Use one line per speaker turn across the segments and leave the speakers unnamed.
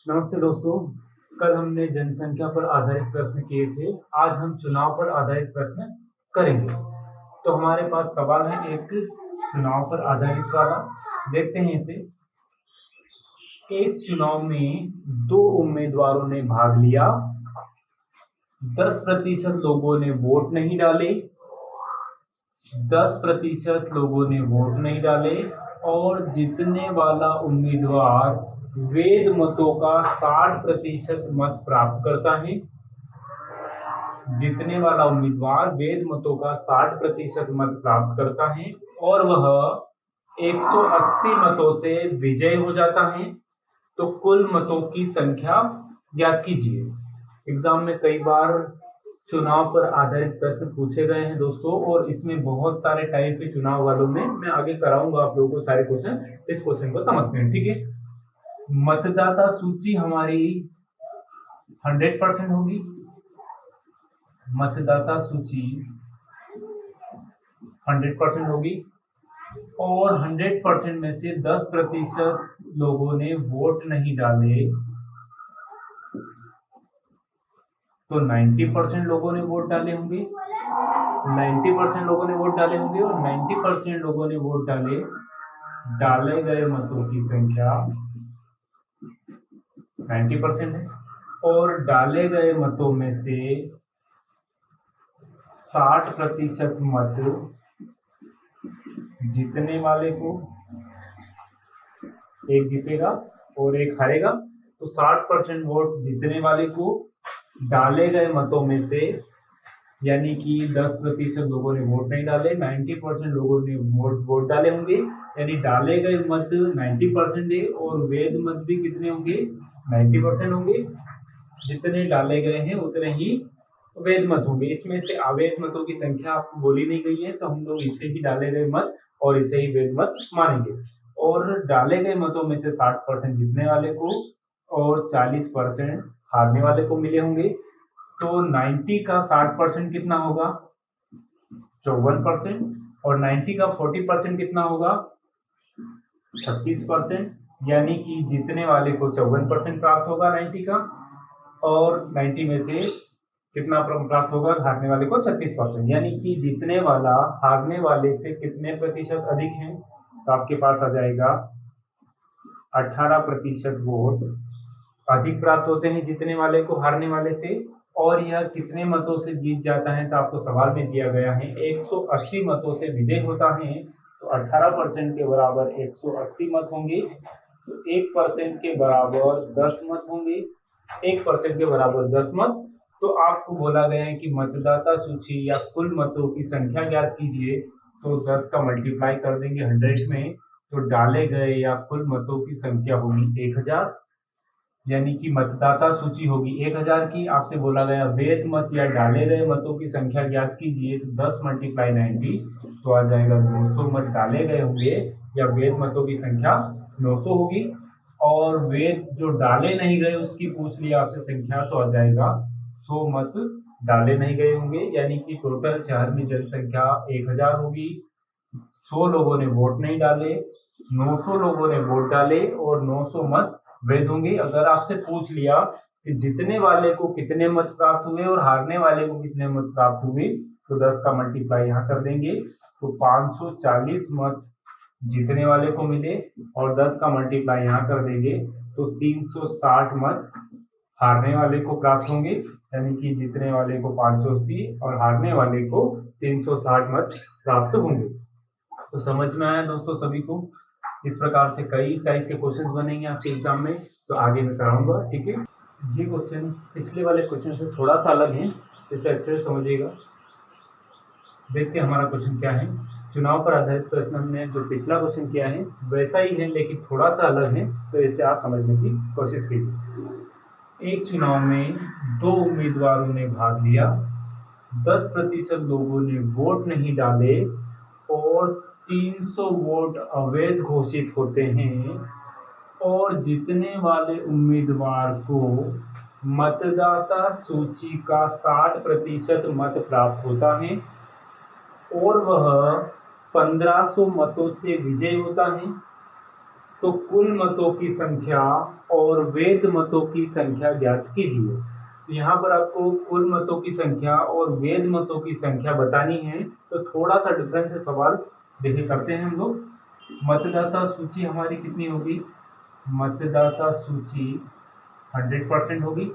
नमस्ते दोस्तों। कल हमने जनसंख्या पर आधारित प्रश्न किए थे। आज हम चुनाव पर आधारित प्रश्न करेंगे। तो हमारे पास सवाल है एक चुनाव पर आधारित वाला। देखते हैं इसे। एक चुनाव में दो उम्मीदवारों ने भाग लिया। 10% लोगों ने वोट नहीं डाले। 10% लोगों ने वोट नहीं डाले और जीतने वाला उम्मीदवार वेद मतों का 60% मत प्राप्त करता है। जीतने वाला उम्मीदवार वेद मतों का 60% मत प्राप्त करता है और वह 180 मतों से विजय हो जाता है। तो कुल मतों की संख्या ज्ञात कीजिए। एग्जाम में कई बार चुनाव पर आधारित प्रश्न पूछे गए हैं दोस्तों, और इसमें बहुत सारे टाइप के चुनाव वालों में मैं आगे कराऊंगा आप लोगों को सारे क्वेश्चन। इस क्वेश्चन को समझते हैं, ठीक है। मतदाता सूची हमारी 100% होगी। मतदाता सूची 100% होगी और 100% में से 10% लोगों ने वोट नहीं डाले, तो 90% लोगों ने वोट डाले होंगे। 90% लोगों ने वोट डाले होंगे और 90% लोगों ने वोट डाले गए मतों की संख्या 90% है। और डाले गए मतों में से 60% मत जीतने वाले को, एक जीतेगा और एक हारेगा, तो 60% वोट जीतने वाले को, डाले गए मतों में से यानी कि 10% लोगों ने वोट नहीं डाले, 90% लोगों ने वोट डाले होंगे, यानी डाले गए मत 90% है और वेद मत भी कितने होंगे, 90% होंगे। जितने डाले गए हैं उतने ही वेद मत होंगे। इसमें से अवैध मतों की संख्या आपको बोली नहीं गई है, तो हम लोग इसे ही डाले गए मत और इसे ही वेद मत मानेंगे। और डाले गए मतों में से 60% जीतने वाले को और 40% हारने वाले को मिले होंगे। तो 90 का 60% कितना होगा, 54%। और 90 का 40% कितना होगा, 36%। यानी कि जीतने वाले को 54% प्राप्त होगा 90 का, और 90 में से कितना प्राप्त होगा, हारने वाले को 36%। यानी कि जीतने वाला हारने वाले से कितने प्रतिशत अधिक है, तो आपके पास आ जाएगा 18% वोट अधिक प्राप्त होते हैं जीतने वाले को हारने वाले से। और यह कितने मतों से जीत जाता है, तो आपको सवाल में दिया गया है 180 मतों से विजय होता है। तो 18% के बराबर 180 मत होंगे, तो 1% के बराबर 10 मत होंगे। 1% के बराबर 10 मत। तो आपको बोला गया है कि मतदाता सूची या कुल मतों की संख्या ज्ञात कीजिए। तो 10 का मल्टीप्लाई कर देंगे 100 में, तो डाले गए या कुल मतों की संख्या होगी 1000, यानी कि मतदाता सूची होगी 1000 की। आपसे बोला गया वेद मत या डाले गए मतों की संख्या ज्ञात कीजिए, तो 10 × 90 तो आ जाएगा 900 मत डाले गए होंगे या वेद मतों की संख्या 900 होगी। और वेद जो डाले नहीं गए उसकी पूछ लिया आपसे संख्या, तो आ जाएगा 100 मत डाले नहीं गए होंगे। यानी कि टोटल शहर में जनसंख्या 1000 होगी। 100 लोगों ने वोट नहीं डाले, 900 लोगों ने वोट डाले और 900 मत वैध होंगे। अगर आपसे पूछ लिया कि जीतने वाले को कितने मत प्राप्त हुए और हारने वाले को कितने मत प्राप्त हुए, तो 10 का मल्टीप्लाई यहाँ कर देंगे, तो 540 मत जीतने वाले को मिले और 10 का मल्टीप्लाई यहाँ कर देंगे, तो 360 मत हारने वाले को प्राप्त होंगे। यानी कि जीतने वाले को 580 और हारने वाले को 360 मत प्राप्त होंगे। तो समझ में आया दोस्तों सभी को। इस प्रकार से कई टाइप के क्वेश्चंस बनेंगे आपके एग्जाम में, तो आगे मैं कराऊंगा, ठीक है। ये क्वेश्चन पिछले वाले क्वेश्चन से थोड़ा सा अलग है, इसे अच्छे से समझिएगा। देखते हैं हमारा क्वेश्चन क्या है। चुनाव पर आधारित प्रश्न हमने जो पिछला क्वेश्चन किया है वैसा ही है, लेकिन थोड़ा सा अलग है, तो इसे आप समझने की कोशिश कीजिए। एक चुनाव में दो उम्मीदवारों ने भाग लिया। 10% लोगों ने वोट नहीं डाले और 300 वोट अवैध घोषित होते हैं। और जीतने वाले उम्मीदवार को मतदाता सूची का 60% मत प्राप्त होता है और वह 1500 मतों से विजयी होता है। तो कुल मतों की संख्या और वैध मतों की संख्या ज्ञात कीजिए। तो यहाँ पर आपको कुल मतों की संख्या और वैध मतों की संख्या बतानी है। तो थोड़ा सा डिफरेंस है सवाल, देखिए करते हैं हम लोग। मतदाता सूची हमारी कितनी होगी? मतदाता सूची 100% होगी,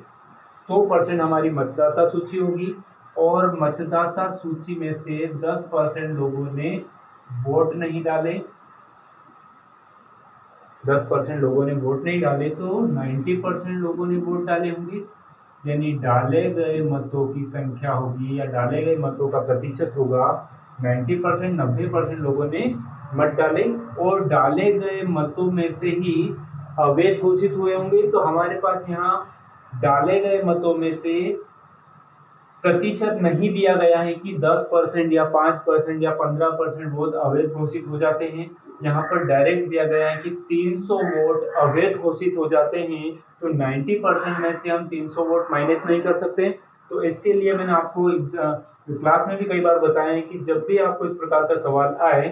100% हमारी मतदाता सूची होगी और मतदाता सूची में से 10% लोगों ने वोट नहीं डाले, 10% लोगों ने वोट नहीं डाले, तो 90% लोगों ने वोट डाले होंगे। यानी डाले गए मतों की संख्या होगी या डाले गए मतों का प्रतिशत होगा 90%, 90% लोगों ने मत डाले और डाले गए मतों में से ही अवैध घोषित हुए होंगे। तो हमारे पास यहाँ डाले गए मतों में से प्रतिशत नहीं दिया गया है कि 10% या 5% या 15% वोट अवैध घोषित हो जाते हैं। यहाँ पर डायरेक्ट दिया गया है कि 300 वोट अवैध घोषित हो जाते हैं। तो 90% में से हम 300 वोट माइनस नहीं कर सकते। तो इसके लिए मैंने आपको क्लास में भी कई बार बताया है कि जब भी आपको इस प्रकार का सवाल आए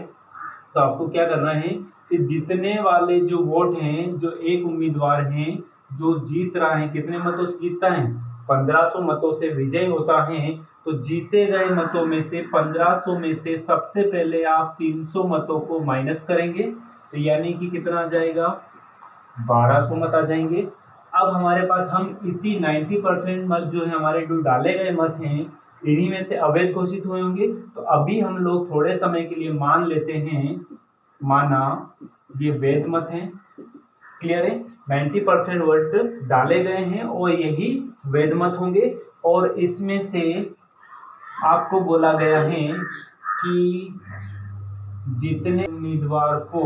तो आपको क्या करना है कि जितने वाले जो वोट हैं, जो एक उम्मीदवार हैं जो जीत रहा है, कितने मतों से जीतता है? 1500 मतों से विजय होता है। तो जीते गए मतों में से 1500 में से सबसे पहले आप 300 मतों को माइनस करेंगे, तो यानी कि कितना आ जाएगा? 1200 मत आ जाएंगे। अब हमारे पास हम इसी 90% मत जो है हमारे जो डाले गए मत हैं इन्हीं में से अवैध घोषित हुए होंगे। तो अभी हम लोग थोड़े समय के लिए मान लेते हैं, माना ये वैध मत हैं। क्लियर है? 90% वोट डाले गए हैं और यही वैध मत होंगे। और इसमें से आपको बोला गया है कि जितने उम्मीदवार को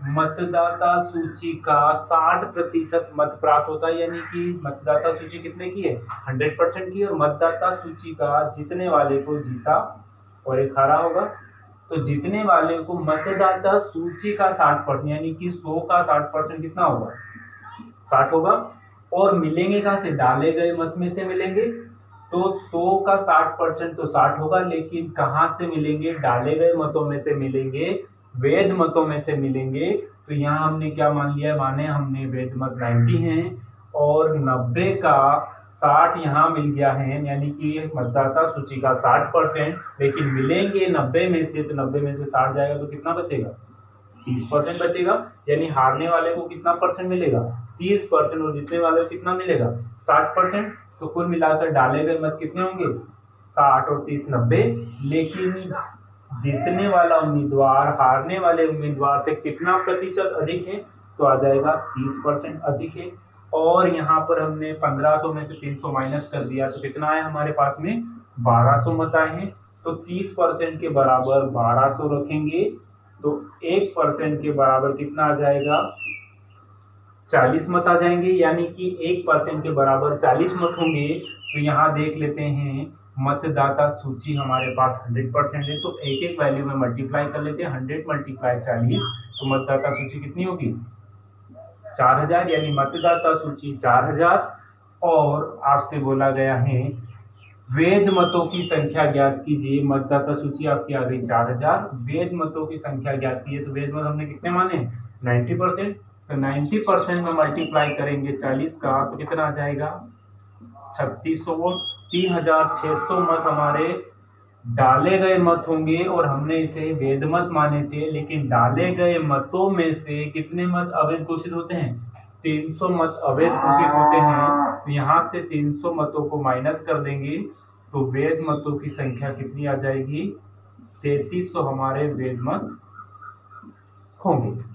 मतदाता सूची का 60% मत प्राप्त होता है, यानी कि मतदाता सूची कितने की है? 100% की, और मतदाता सूची का जीतने वाले को जीता और एक हारा होगा। तो जीतने वाले को मतदाता सूची का 60%, यानी कि 100 का 60% कितना होगा? 60 होगा। और मिलेंगे कहाँ से? डाले गए मत में से मिलेंगे। तो 100 का 60% तो 60 होगा, लेकिन कहाँ से मिलेंगे? डाले गए मतों में से मिलेंगे, वैध मतों में से मिलेंगे। तो यहाँ हमने क्या मान लिया? माने हमने वैध मत 90 हैं और 90 का 60 यहाँ मिल गया है, यानी कि मतदाता सूची का 60%, लेकिन मिलेंगे 90 में से, तो 90 में से 60 जाएगा तो कितना बचेगा? 30% बचेगा। यानी हारने वाले को कितना परसेंट मिलेगा? 30%, और जीतने वाले को कितना मिलेगा? 60%। तो कुल मिलाकर डाले गए मत कितने होंगे? 60 और 30 90। लेकिन जीतने वाला उम्मीदवार हारने वाले उम्मीदवार से कितना प्रतिशत अधिक है? तो आ जाएगा 30% अधिक है। और यहाँ पर हमने 1500 में से 300 माइनस कर दिया, तो कितना आया हमारे पास में? 1200 मत आए हैं। तो 30% के बराबर 1200 रखेंगे, तो 1% के बराबर कितना आ जाएगा? 40 मत आ जाएंगे, यानी कि 1% के बराबर 40 मत होंगे। तो यहाँ देख लेते हैं, मतदाता सूची हमारे पास 100% है, तो एक एक वैल्यू में मल्टीप्लाई कर लेते हैं। 100 × 40, तो मतदाता सूची कितनी होगी? 4000, यानी मतदाता सूची 4000। और आपसे बोला गया है वैध मतों की संख्या ज्ञात कीजिए। मतदाता सूची आपकी आ गई 4000, वैध मतों की संख्या ज्ञात कीजिए। तो वैध मत हमने कितने माने? 90%। तो 90% में मल्टीप्लाई करेंगे 40 का, तो कितना आ जाएगा? 3600 वोट। 3600 मत हमारे डाले गए मत होंगे और हमने इसे वैध मत माने थे, लेकिन डाले गए मतों में से कितने मत अवैध घोषित होते हैं? 300 मत अवैध घोषित होते हैं। तो यहाँ से 300 मतों को माइनस कर देंगे, तो वैध मतों की संख्या कितनी आ जाएगी? 3300 हमारे वैध मत होंगे।